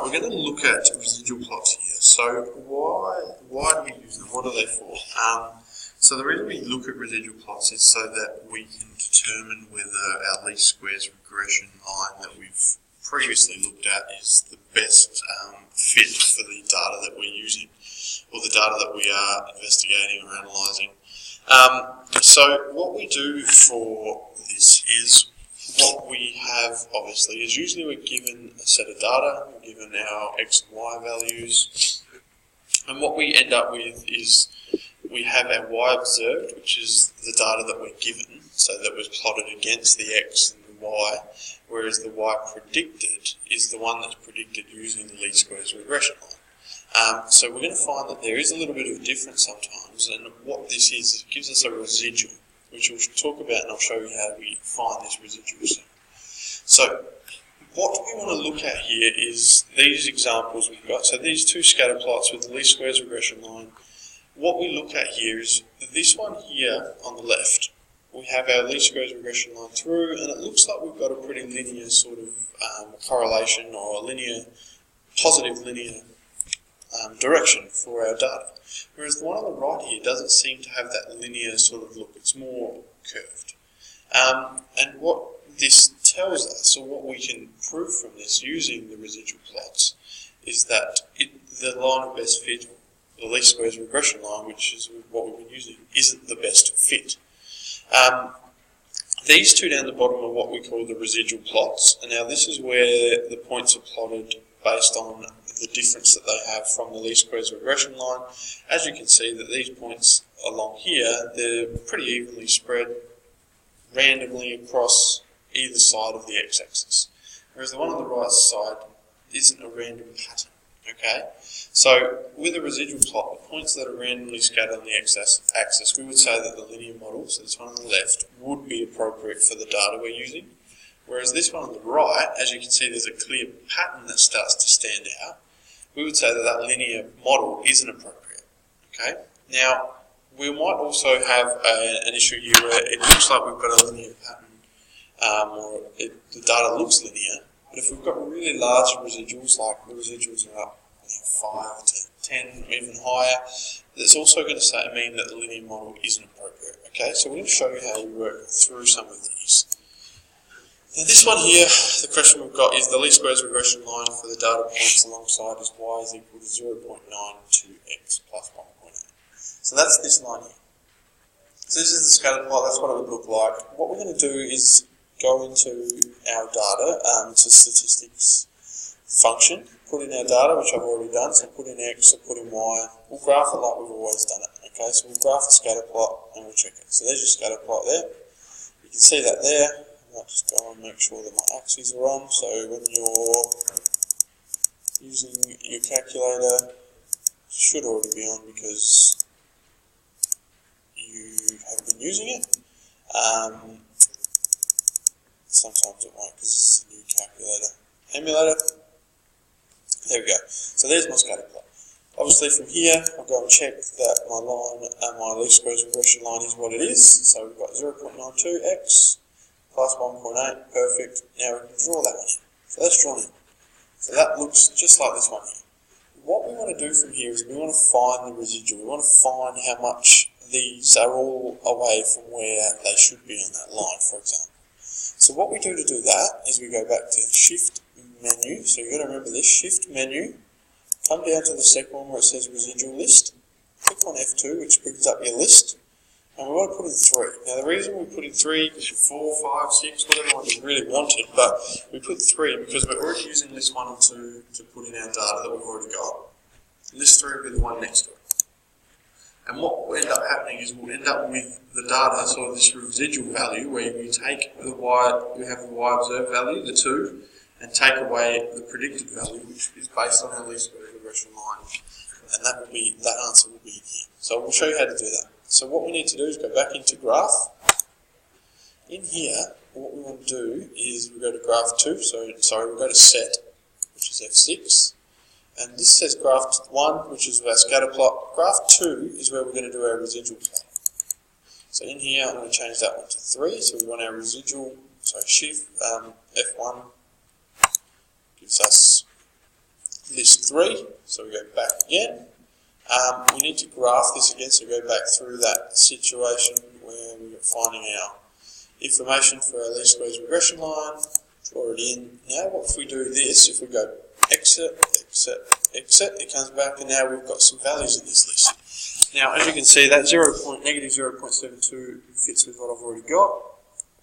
we're going to look at residual plots here. So why do we use them? What are they for? So the reason we look at residual plots is so that we can determine whether our least squares regression line that we've previously looked at is the best fit for the data that we're using, or the data that we are investigating or analysing. So what we do for this is, what we have obviously is usually we're given a set of data, we're given our x and y values, and what we end up with is we have our y observed, which is the data that we're given, so that was plotted against the x and the y, whereas the y predicted is the one that's predicted using the least squares regression line. So we're going to find that there is a little bit of a difference sometimes, and what this is, it gives us a residual, which we'll talk about, and I'll show you how we find this residual soon. So what we want to look at here is these examples we've got. So these two scatter plots with the least squares regression line. What we look at here is this one here on the left. We have our least squares regression line through, and it looks like we've got a pretty linear sort of correlation, or a linear, positive linear direction for our data. Whereas the one on the right here doesn't seem to have that linear sort of look, it's more curved. And what this tells us, or what we can prove from this using the residual plots, is that the line of best fit, the least squares regression line, which is what we've been using, isn't the best fit. These two down the bottom are what we call the residual plots, and now this is where the points are plotted based on the difference that they have from the least squares regression line. As you can see, that these points along here, they're pretty evenly spread randomly across either side of the x-axis, whereas the one on the right side isn't a random pattern. Okay, so with a residual plot, the points that are randomly scattered on the x-axis, we would say that the linear model, so this one on the left, would be appropriate for the data we're using. Whereas this one on the right, as you can see, there's a clear pattern that starts to stand out. We would say that that linear model isn't appropriate. Okay. Now, we might also have an issue here where it looks like we've got a linear pattern, or the data looks linear, but if we've got really large residuals, like the residuals are up 5 to 10, or even higher, that's also going to mean that the linear model isn't appropriate. Okay, so we're going to show you how we work through some of these. Now this one here, the question we've got is the least squares regression line for the data points alongside is y is equal to 0.92x plus 1.8. So that's this line here. So this is the scatter plot, that's what it would look like. What we're going to do is go into our data, to statistics function, put in our data, which I've already done, so put in x, or put in y. We'll graph it like we've always done it. Okay, so we'll graph the scatter plot and we'll check it. So there's your scatter plot there. You can see that there. I might just go and make sure that my axes are on. So when you're using your calculator, it should already be on because you have been using it. Sometimes it won't because it's a new calculator. Emulator. There we go. So there's my scatter plot. Obviously from here, I'll go and check that my line and my least squares regression line is what it is. So we've got 0.92x plus 1.8, perfect. Now we can draw that one in. So that's drawn in. So that looks just like this one here. What we want to do from here is we want to find the residual. We want to find how much these are all away from where they should be on that line, for example. So what we do to do that is we go back to Shift menu. So you've got to remember this, Shift menu. Come down to the second one where it says residual list. Click on F2, which brings up your list. And we want to put in 3. Now the reason we put in 3, 4, 5, 6, whatever one you really wanted, but we put 3 because we're already using list 1 and 2 to put in our data that we've already got. List 3 will be the one next to it. And what will end up happening is we'll end up with the data, sort of this residual value, where we take the y, we have the y observed value, the 2, and take away the predicted value, which is based on our least squares regression line. And that will be, that answer will be in here. So we'll show you how to do that. So what we need to do is go back into graph. In here, what we want to do is we go to graph 2, we'll go to set, which is F6. And this says graph 1, which is our scatter plot. Graph 2 is where we're going to do our residual plot. So in here, I'm going to change that one to 3. So we want our residual, so Shift F1 gives us this 3, so we go back again. We need to graph this again, so go back through that situation where we're finding our information for our least squares regression line, draw it in. Now what if we do this, if we go exit, exit, exit, it comes back and now we've got some values in this list. Now as you can see that negative 0.72 fits with what I've already got.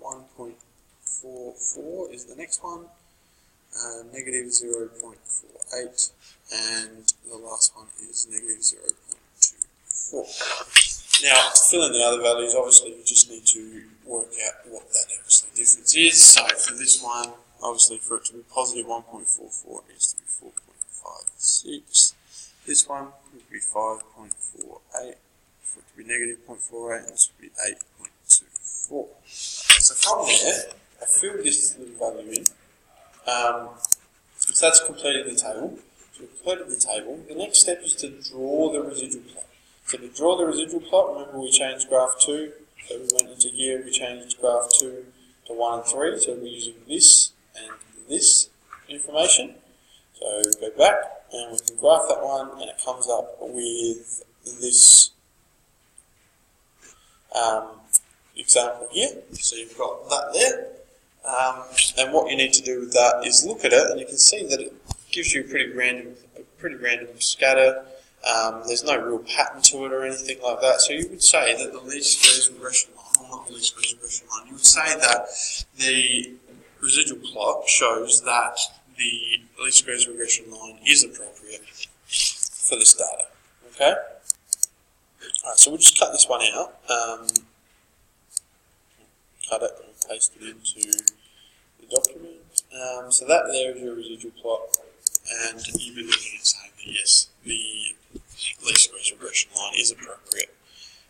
1.44 is the next one, negative 0.48, and the last one is negative 0.24. Now, to fill in the other values, obviously you just need to work out what that obviously difference is. So for this one, obviously for it to be positive 1.44, it needs to be 4.56. This one would be 5.48. For it to be negative 0.48, this would be 8.24. So from there, I fill this little value in. So that's completing the table. So we've completed the table. The next step is to draw the residual plot. So to draw the residual plot, remember we changed graph 2. So we went into here, we changed graph 2 to 1 and 3. So we're using this and this information. So go back and we can graph that one and it comes up with this example here. So you've got that there. And what you need to do with that is look at it, and you can see that it gives you a pretty random scatter. There's no real pattern to it or anything like that. So you would say that the least squares regression line, or not the least squares regression line, you would say that the residual plot shows that the least squares regression line is appropriate for this data. Okay? Alright, so we'll just cut this one out. Cut it and paste it into the document. So that there is your residual plot, and you'll be looking at saying that yes, the least squares regression line is appropriate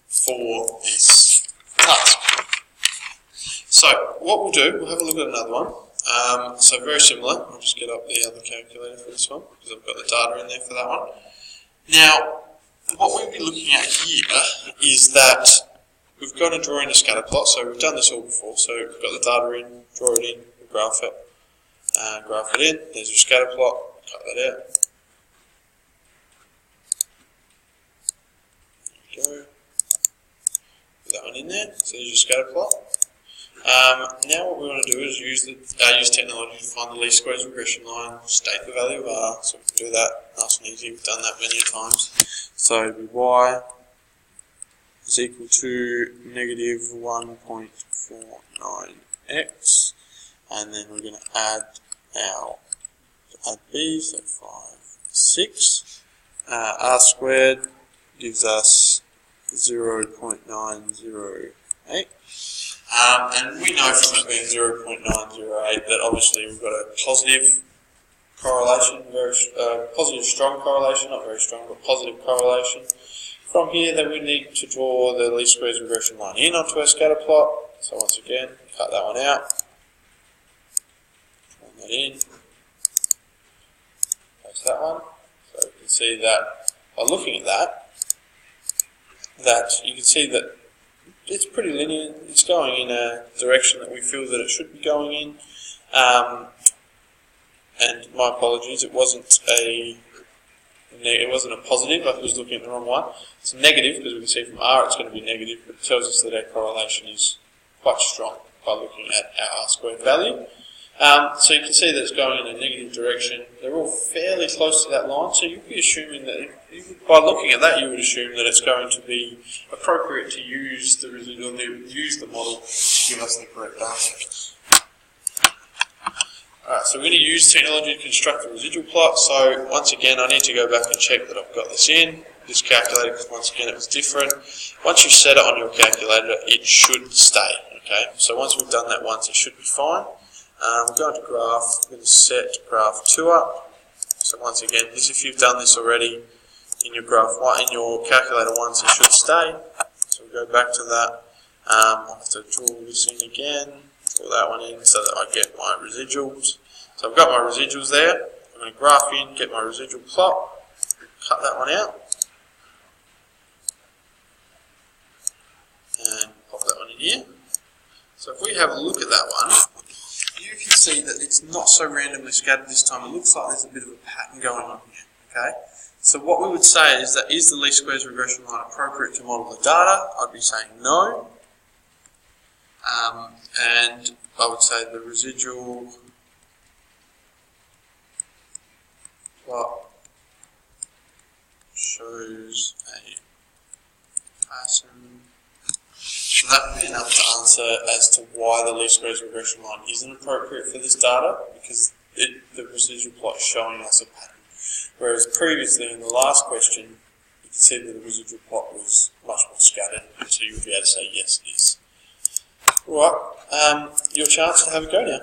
for this task. So what we'll do, we'll have a look at another one. So very similar. I'll just get up the other calculator for this one because I've got the data in there for that one. Now, what we'll be looking at here is that we've got to draw in a scatter plot, so we've done this all before. So we've got the data in, draw it in, graph it in. There's your scatter plot, cut that out. There we go. Put that one in there, so there's your scatter plot. Now what we want to do is use technology to find the least squares regression line, state the value of R, so we can do that nice and easy. We've done that many times. So y is equal to negative 1.49x, and then we're going to add b, so 5, 6. R squared gives us 0.908. And we know from it being 0.908 that obviously we've got a positive correlation, positive strong correlation, not very strong, but positive correlation. From here, then we need to draw the least squares regression line in onto our scatter plot. So once again, cut that one out, draw that in, paste that one. So you can see that by looking at that you can see that it's pretty linear. It's going in a direction that we feel that it should be going in. And my apologies, it wasn't a positive. I was looking at the wrong one. It's negative because we can see from R it's going to be negative, but it tells us that our correlation is quite strong by looking at our R squared value. So you can see that it's going in a negative direction. They're all fairly close to that line, so you'd be assuming that, by looking at that, you would assume that it's going to be appropriate to use the residual, use the model to give us the correct answer. Alright, so we're going to use technology to construct the residual plot. So once again, I need to go back and check that I've got this in. This calculator, because once again it was different. Once you set it on your calculator, it should stay. Okay, so once we've done that once, it should be fine. We're going to graph. We're going to set graph 2 up. So once again, if you've done this already in your graph one, in your calculator once, it should stay. So we'll go back to that. I'll have to draw this in again. Draw that one in so that I get my residuals. So I've got my residuals there. I'm going to graph in, get my residual plot, cut that one out, and pop that one in here. So if we have a look at that one, you can see that it's not so randomly scattered this time. It looks like there's a bit of a pattern going on here. Okay, so what we would say is that, is the least squares regression line appropriate to model the data? I'd be saying no. And I would say the residual plot shows a pattern. So that would be enough to answer as to why the least squares regression line isn't appropriate for this data, because the residual plot is showing us a pattern. Whereas previously in the last question, you can see that the residual plot was much more scattered, so you would be able to say yes, it is. Alright, your chance to have a go now.